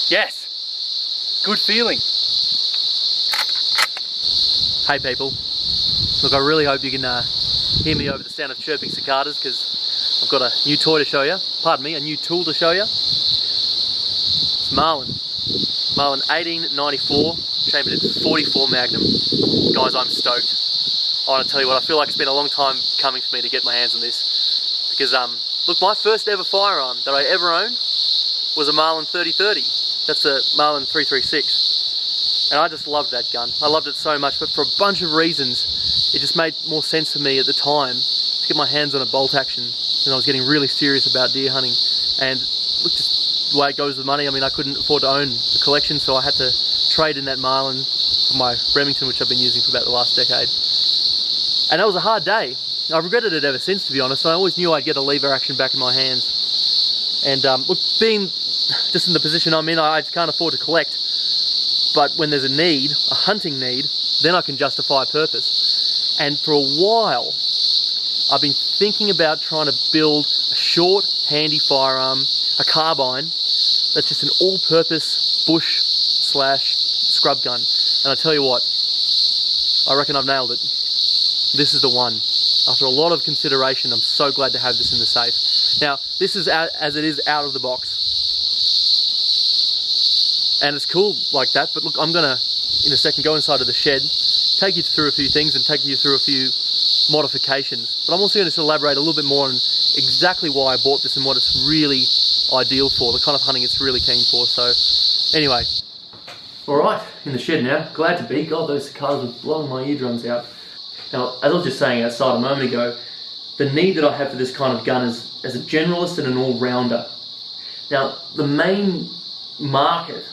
Yes! Good feeling. Hey people, look, I really hope you can hear me over the sound of chirping cicadas, because I've got a new toy to show you. Pardon me, a new tool to show you. It's Marlin. Marlin 1894, chambered in 44 Magnum. Guys, I'm stoked. I want to tell you what, I feel like it's been a long time coming for me to get my hands on this. Because, look, my first ever firearm that I ever owned was a Marlin 3030. That's a Marlin 336. And I just loved that gun. I loved it so much, but for a bunch of reasons, it just made more sense for me at the time to get my hands on a bolt action. And I was getting really serious about deer hunting. And look, just the way it goes with money, I mean, I couldn't afford to own a collection, so I had to trade in that Marlin for my Remington, which I've been using for about the last decade. And that was a hard day. I've regretted it ever since, to be honest. I always knew I'd get a lever action back in my hands. And look, being just in the position I'm in, I can't afford to collect. But when there's a need, a hunting need, then I can justify purpose. And for a while, I've been thinking about trying to build a short, handy firearm, a carbine, that's just an all-purpose bush/scrub gun. And I tell you what, I reckon I've nailed it. This is the one. After a lot of consideration, I'm so glad to have this in the safe. Now, this is as it is out of the box. And it's cool like that, but look, I'm gonna, in a second, go inside of the shed, take you through a few things and take you through a few modifications. But I'm also going to elaborate a little bit more on exactly why I bought this and what it's really ideal for, the kind of hunting it's really keen for. So, anyway. Alright, in the shed now. Glad to be. God, those cicadas were blowing my eardrums out. Now, as I was just saying outside a moment ago, the need that I have for this kind of gun is as a generalist and an all-rounder. Now, the main market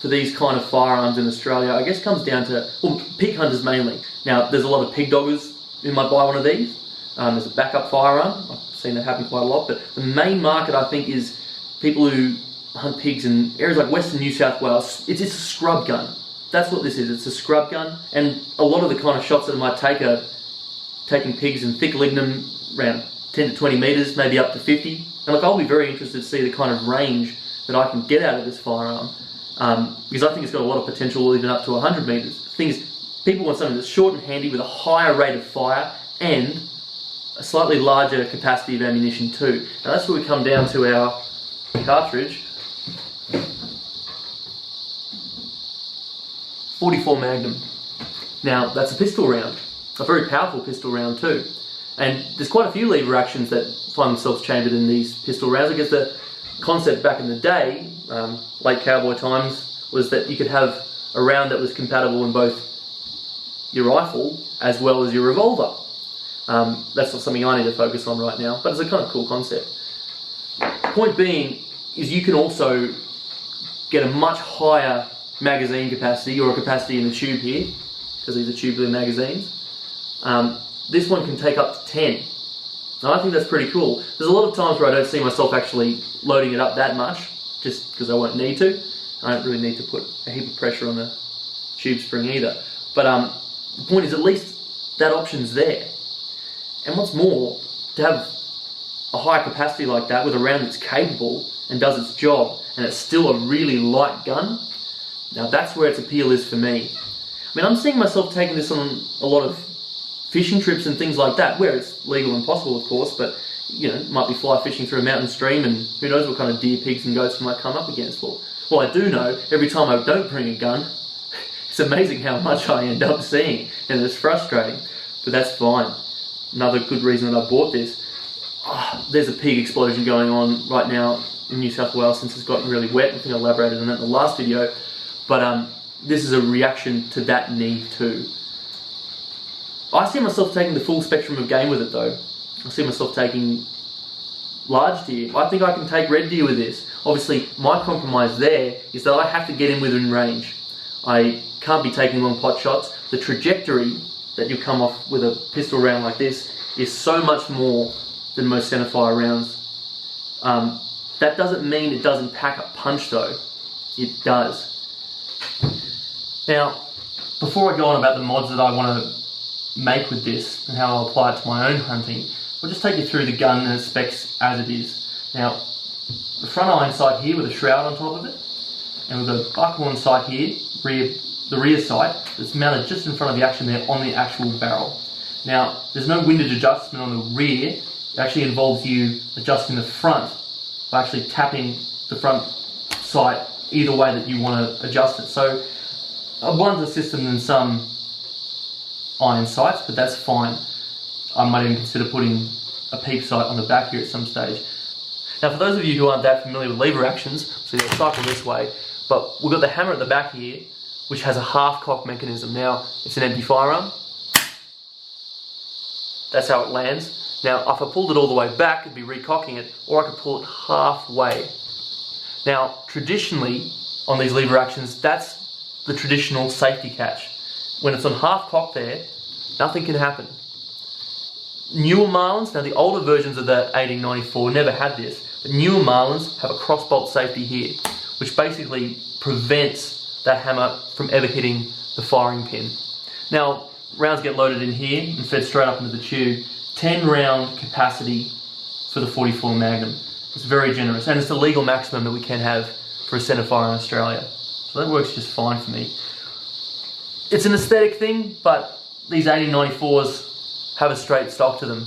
for these kind of firearms in Australia, I guess, comes down to, well, pig hunters mainly. Now, there's a lot of pig doggers who might buy one of these. There's a backup firearm. I've seen that happen quite a lot. But the main market, I think, is people who hunt pigs in areas like Western New South Wales. It's a scrub gun. That's what this is. It's a scrub gun. And a lot of the kind of shots that I might take are taking pigs in thick lignum around 10 to 20 metres, maybe up to 50. And look, I'll be very interested to see the kind of range that I can get out of this firearm. Because I think it's got a lot of potential, even up to 100 metres. The thing is, people want something that's short and handy with a higher rate of fire and a slightly larger capacity of ammunition too. Now that's where we come down to our cartridge. 44 Magnum. Now that's a pistol round, a very powerful pistol round too. And there's quite a few lever actions that find themselves chambered in these pistol rounds. I guess the concept back in the day, late cowboy times, was that you could have a round that was compatible in both your rifle as well as your revolver. That's not something I need to focus on right now, but it's a kind of cool concept. Point being is you can also get a much higher magazine capacity, or a capacity in the tube here, because these are tubular magazines. This one can take up to 10. Now I think that's pretty cool. There's a lot of times where I don't see myself actually loading it up that much, just because I won't need to. I don't really need to put a heap of pressure on the tube spring either. But the point is, at least that option's there. And what's more, to have a high capacity like that with a round that's capable and does its job, and it's still a really light gun, now that's where its appeal is for me. I mean, I'm seeing myself taking this on a lot of fishing trips and things like that, where it's legal and possible, of course, but you know, might be fly fishing through a mountain stream, and who knows what kind of deer, pigs and goats you might come up against. Well, I do know, every time I don't bring a gun, it's amazing how much I end up seeing, and it's frustrating, but that's fine. Another good reason that I bought this, there's a pig explosion going on right now in New South Wales since it's gotten really wet. I think I elaborated on that in the last video, but this is a reaction to that need too. I see myself taking the full spectrum of game with it though. I see myself taking large deer. I think I can take red deer with this. Obviously, my compromise there is that I have to get in within range. I can't be taking long pot shots. The trajectory that you come off with a pistol round like this is so much more than most centerfire rounds. That doesn't mean it doesn't pack a punch though. It does. Now, before I go on about the mods that I want to make with this and how I'll apply it to my own hunting, I'll just take you through the gun and its specs as it is. Now, the front iron sight here with a shroud on top of it, and we've got a buckhorn sight here, the rear sight, that's mounted just in front of the action there on the actual barrel. Now, there's no windage adjustment on the rear. It actually involves you adjusting the front by actually tapping the front sight either way that you want to adjust it. So, a blunder system than some iron sights, but that's fine. I might even consider putting a peep sight on the back here at some stage. Now, for those of you who aren't that familiar with lever actions, so you'll cycle this way, but we've got the hammer at the back here, which has a half cock mechanism. Now, it's an empty firearm. That's how it lands. Now, if I pulled it all the way back, it'd be recocking it, or I could pull it halfway. Now, traditionally, on these lever actions, that's the traditional safety catch. When it's on half cock there, nothing can happen. Newer Marlins, now the older versions of the 1894 never had this, but newer Marlins have a crossbolt safety here, which basically prevents that hammer from ever hitting the firing pin. Now, rounds get loaded in here and fed straight up into the tube. 10 round capacity for the 44 Magnum. It's very generous, and it's the legal maximum that we can have for a centerfire in Australia. So that works just fine for me. It's an aesthetic thing, but these 1894s have a straight stock to them,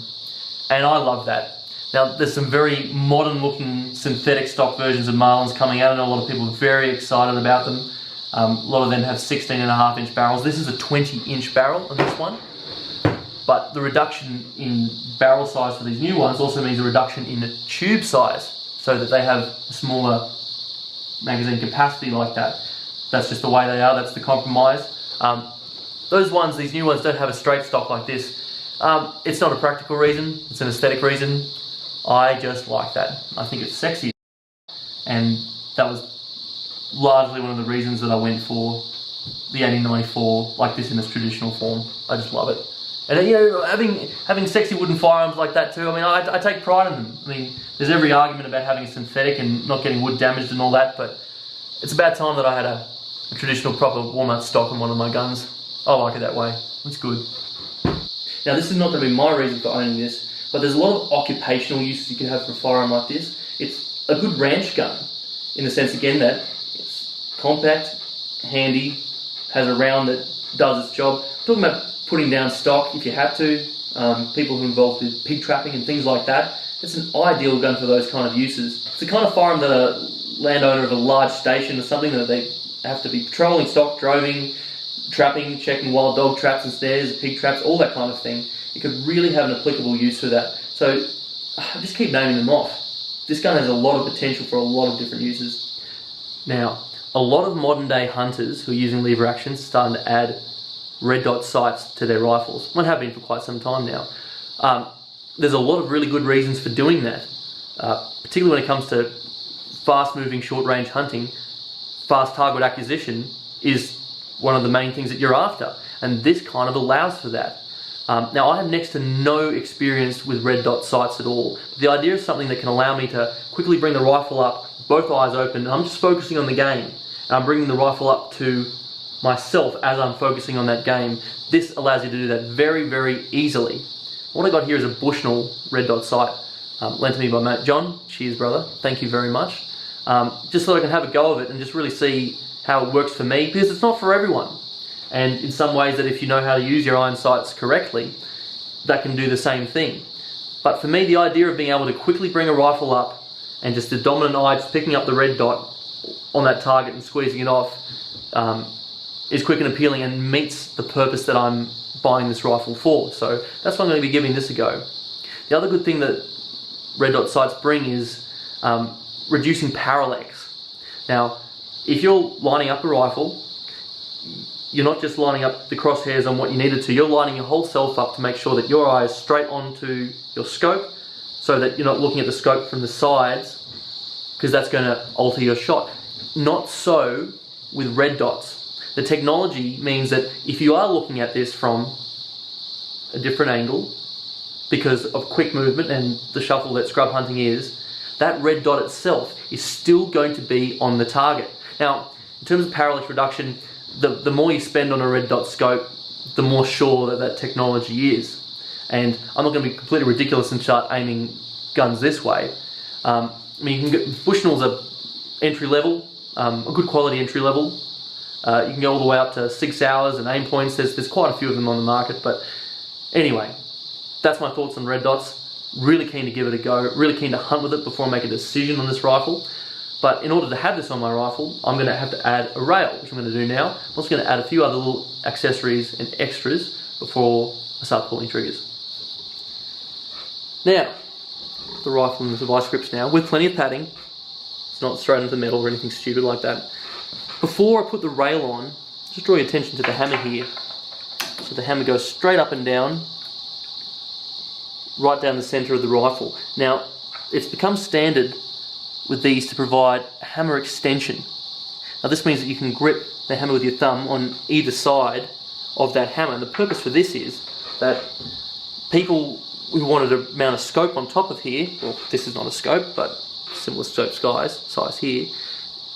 and I love that. Now, there's some very modern looking synthetic stock versions of Marlins coming out. I know a lot of people are very excited about them. A lot of them have 16.5 inch barrels. This is a 20 inch barrel on this one, but the reduction in barrel size for these new ones also means a reduction in the tube size, so that they have a smaller magazine capacity like that. That's just the way they are, that's the compromise. Those ones, these new ones, don't have a straight stock like this. It's not a practical reason, it's an aesthetic reason. I just like that. I think it's sexy, and that was largely one of the reasons that I went for the 1894 like this in its traditional form. I just love it. And you know, having sexy wooden firearms like that too, I mean, I take pride in them. I mean, there's every argument about having a synthetic and not getting wood damaged and all that, but it's about time that I had a traditional proper Walmart stock on one of my guns. I like it that way. It's good. Now, this is not going to be my reason for owning this, but there's a lot of occupational uses you can have for a firearm like this. It's a good ranch gun, in the sense, again, that it's compact, handy, has a round that does its job. I'm talking about putting down stock if you have to, people who are involved with pig trapping and things like that. It's an ideal gun for those kind of uses. It's the kind of firearm that a landowner of a large station or something that they have to be patrolling stock, droving, trapping, checking wild dog traps and snares, pig traps, all that kind of thing. It could really have an applicable use for that. So I just keep naming them off. This gun has a lot of potential for a lot of different uses. Now, a lot of modern day hunters who are using lever actions are starting to add red dot sights to their rifles. One have been for quite some time now. There's a lot of really good reasons for doing that, particularly when it comes to fast moving short range hunting. Fast target acquisition is one of the main things that you're after, and this kind of allows for that. Now, I have next to no experience with red dot sights at all. The idea of something that can allow me to quickly bring the rifle up, both eyes open, and I'm just focusing on the game, and I'm bringing the rifle up to myself as I'm focusing on that game. This allows you to do that very, very easily. What I got here is a Bushnell red dot sight, lent to me by Matt John. Cheers, brother. Thank you very much. Just so I can have a go of it and just really see how it works for me, because it's not for everyone. And in some ways, that if you know how to use your iron sights correctly, that can do the same thing. But for me, the idea of being able to quickly bring a rifle up and just the dominant eye just picking up the red dot on that target and squeezing it off is quick and appealing and meets the purpose that I'm buying this rifle for. So that's why I'm going to be giving this a go. The other good thing that red dot sights bring is reducing parallax. Now, if you're lining up a rifle, you're not just lining up the crosshairs on what you needed to, you're lining your whole self up to make sure that your eye is straight onto your scope, so that you're not looking at the scope from the sides, because that's going to alter your shot. Not so with red dots. The technology means that if you are looking at this from a different angle, because of quick movement and the shuffle that scrub hunting is, that red dot itself is still going to be on the target. Now, in terms of parallax reduction, the more you spend on a red dot scope, the more sure that that technology is. And I'm not going to be completely ridiculous and start aiming guns this way. I mean, Bushnells are entry level. a good quality entry level. You can go all the way up to 6 hours and aim points. There's quite a few of them on the market, but anyway, that's my thoughts on red dots. Really keen to give it a go, really keen to hunt with it before I make a decision on this rifle. But in order to have this on my rifle, I'm going to have to add a rail, which I'm going to do now. I'm also going to add a few other little accessories and extras before I start pulling triggers. Now, the rifle and the vice grips now, with plenty of padding. It's not straight into the metal or anything stupid like that. Before I put the rail on, just draw your attention to the hammer here. So the hammer goes straight up and down, right down the centre of the rifle. Now, it's become standard with these to provide hammer extension. Now this means that you can grip the hammer with your thumb on either side of that hammer. And the purpose for this is that people who wanted to mount a scope on top of here, well, this is not a scope, but similar scope size here,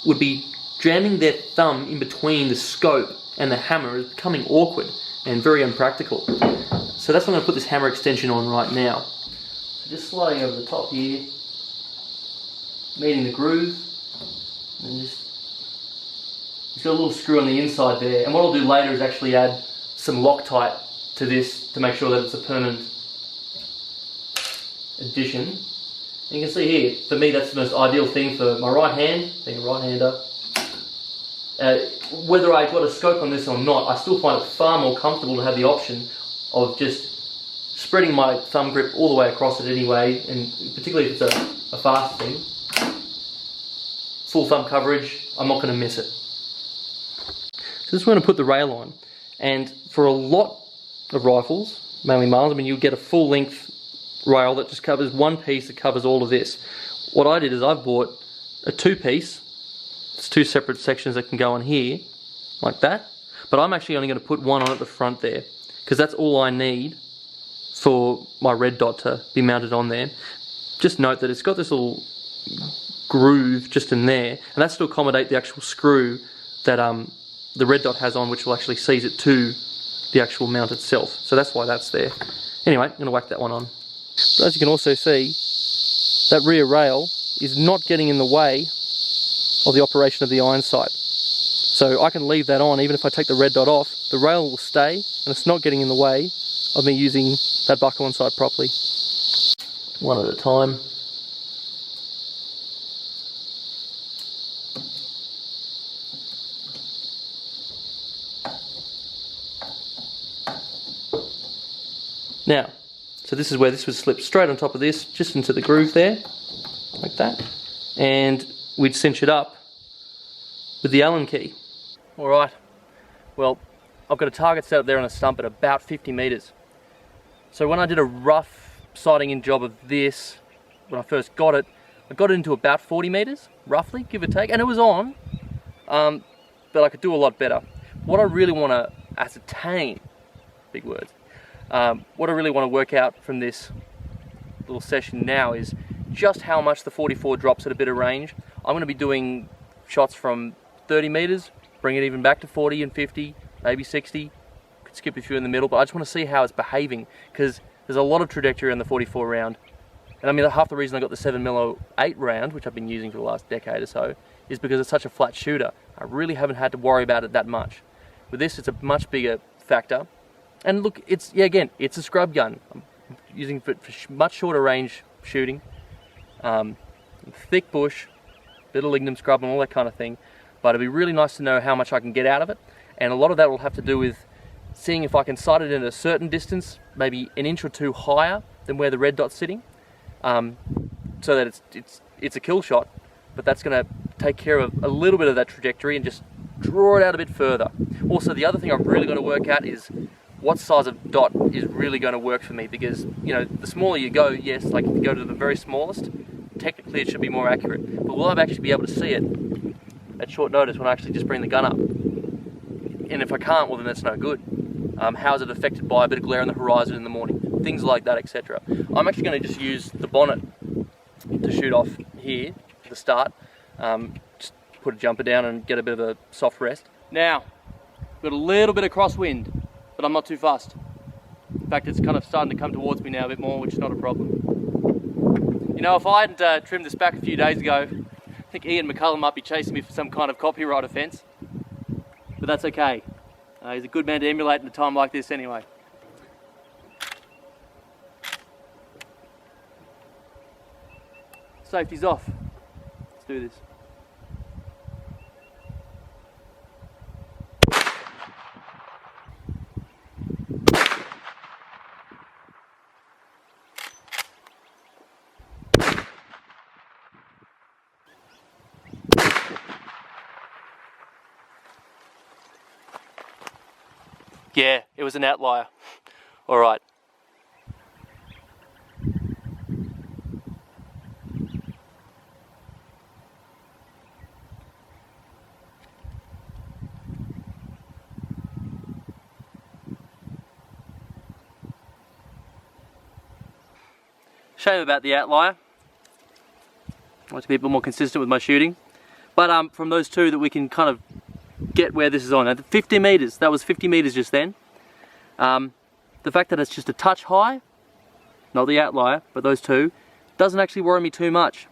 would be jamming their thumb in between the scope and the hammer is becoming awkward and very unpractical. So that's why I'm going to put this hammer extension on right now. So just sliding over the top here, meeting the groove, and it's got a little screw on the inside there. And what I'll do later is actually add some Loctite to this to make sure that it's a permanent addition. And you can see here, for me that's the most ideal thing for my right hand, being a right-hander. Whether I got a scope on this or not, I still find it far more comfortable to have the option of just spreading my thumb grip all the way across it anyway, and particularly if it's a fast thing. Full thumb coverage, I'm not going to miss it. So this is going to put the rail on, and for a lot of rifles, mainly Marlins, I mean, you'll get a full length rail that just covers one piece that covers all of this. What I did is I bought a 2-piece. It's 2 separate sections that can go on here, like that. But I'm actually only going to put one on at the front there, because that's all I need for my red dot to be mounted on there. Just note that it's got this little groove just in there, and that's to accommodate the actual screw that the red dot has on, which will actually seize it to the actual mount itself. So that's why that's there. Anyway, I'm going to whack that one on. But as you can also see, that rear rail is not getting in the way of the operation of the iron sight. So I can leave that on even if I take the red dot off. The rail will stay, and it's not getting in the way of me using that buckle on sight properly. One at a time. Now, so this is where this would slip straight on top of this, just into the groove there, like that. And we'd cinch it up with the Allen key. Alright, well, I've got a target set up there on a stump at about 50 metres. So when I did a rough sighting in job of this, when I first got it, I got it into about 40 metres, roughly, give or take, and it was on, but I could do a lot better. What I really want to ascertain, big words, what I really want to work out from this little session now is just how much the 44 drops at a bit of range. I'm going to be doing shots from 30 metres, bring it even back to 40 and 50, maybe 60. Could skip a few in the middle, but I just want to see how it's behaving, because there's a lot of trajectory on the 44 round. And I mean, half the reason I got the 7mm08 round, which I've been using for the last decade or so, is because it's such a flat shooter. I really haven't had to worry about it that much. With this, it's a much bigger factor. And look, it's, yeah, again, it's a scrub gun. I'm using it for much shorter range shooting. Thick bush, bit of lignum scrub and all that kind of thing. But it'd be really nice to know how much I can get out of it. And a lot of that will have to do with seeing if I can sight it at a certain distance, maybe an inch or two higher than where the red dot's sitting. So that it's a kill shot, but that's going to take care of a little bit of that trajectory and just draw it out a bit further. Also, the other thing I've really got to work out is what size of dot is really going to work for me, because, you know, the smaller you go, yes, like if you go to the very smallest, technically it should be more accurate, but will I actually be able to see it at short notice when I actually just bring the gun up? And if I can't, well then that's no good. How is it affected by a bit of glare on the horizon in the morning? Things like that, etc. I'm actually going to just use the bonnet to shoot off here at the start. Just put a jumper down and get a bit of a soft rest. Now, got a little bit of crosswind, but I'm not too fussed. In fact, it's kind of starting to come towards me now a bit more, which is not a problem. You know, if I hadn't trimmed this back a few days ago, I think Ian McCullum might be chasing me for some kind of copyright offence, but that's okay. He's a good man to emulate in a time like this anyway. Safety's off. Let's do this. Yeah, it was an outlier. All right. Shame about the outlier. I like to be a bit more consistent with my shooting. But from those two that we can kind of get where this is on. At 50 meters, that was 50 meters just then. The fact that it's just a touch high, not the outlier, but those two, doesn't actually worry me too much.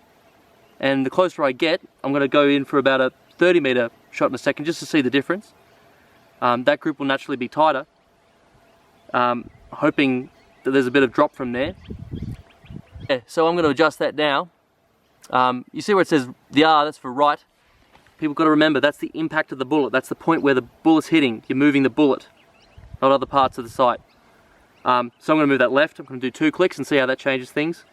And the closer I get, I'm going to go in for about a 30 meter shot in a second just to see the difference. That group will naturally be tighter, hoping that there's a bit of drop from there. Yeah, so I'm going to adjust that now. You see where it says the R, that's for right. People got to remember that's the impact of the bullet. That's the point where the bullet's hitting. You're moving the bullet, not other parts of the sight. So I'm going to move that left. I'm going to do 2 clicks and see how that changes things.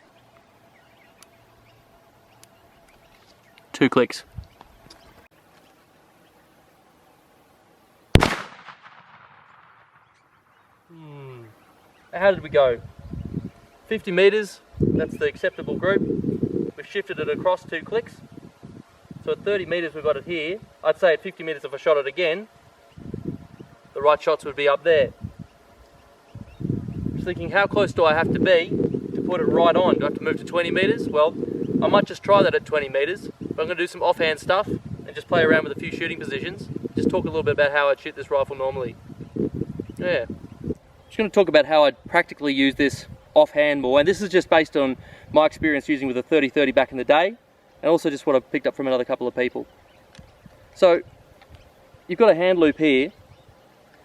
2 clicks. How did we go? 50 meters, that's the acceptable group. We've shifted it across 2 clicks. So at 30 meters we've got it here. I'd say at 50 meters if I shot it again, the right shots would be up there. Just thinking, how close do I have to be to put it right on? Do I have to move to 20 meters? Well, I might just try that at 20 meters, but I'm going to do some offhand stuff and just play around with a few shooting positions. Just talk a little bit about how I'd shoot this rifle normally. Yeah. Just going to talk about how I'd practically use this offhand more, and this is just based on my experience using with a 30-30 back in the day, and also just what I've picked up from another couple of people. So, you've got a hand loop here,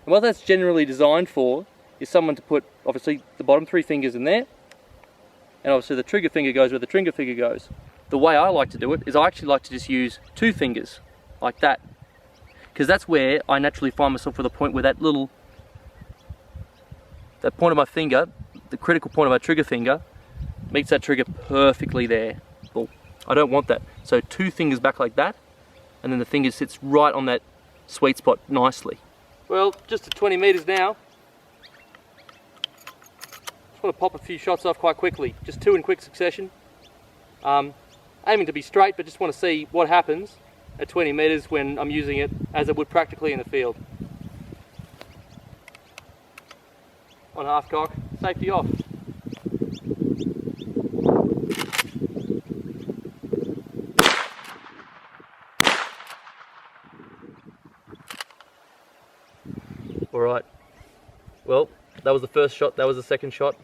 and what that's generally designed for is someone to put, obviously, the bottom 3 fingers in there, and obviously the trigger finger goes where the trigger finger goes. The way I like to do it is I actually like to just use 2 fingers, like that, because that's where I naturally find myself with a point where that point of my finger, the critical point of my trigger finger, meets that trigger perfectly there. Well, I don't want that. So 2 fingers back like that, and then the finger sits right on that sweet spot nicely. Well, just at 20 meters now, just want to pop a few shots off quite quickly. Just 2 in quick succession. Aiming to be straight, but just want to see what happens at 20 meters when I'm using it as it would practically in the field. On half cock, safety off. Alright, well, that was the first shot, that was the second shot.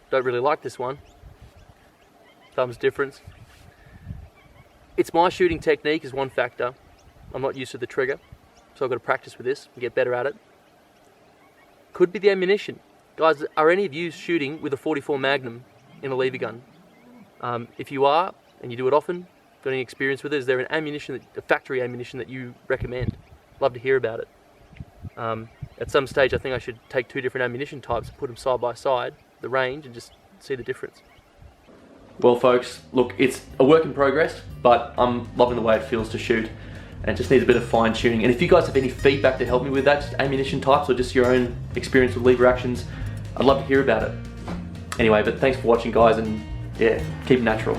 Don't really like this one. Thumbs difference. It's my shooting technique is one factor. I'm not used to the trigger, so I've got to practice with this and get better at it. Could be the ammunition. Guys, are any of you shooting with a 44 Magnum in a lever gun? If you are, and you do it often, got any experience with it, is there an ammunition, a factory ammunition that you recommend? Love to hear about it. At some stage I think I should take 2 different ammunition types, put them side by side, the range, and just see the difference. Well folks, look, it's a work in progress, but I'm loving the way it feels to shoot, and it just needs a bit of fine tuning. And if you guys have any feedback to help me with that, just ammunition types or just your own experience with lever actions, I'd love to hear about it. Anyway, but thanks for watching guys, and yeah, keep it natural.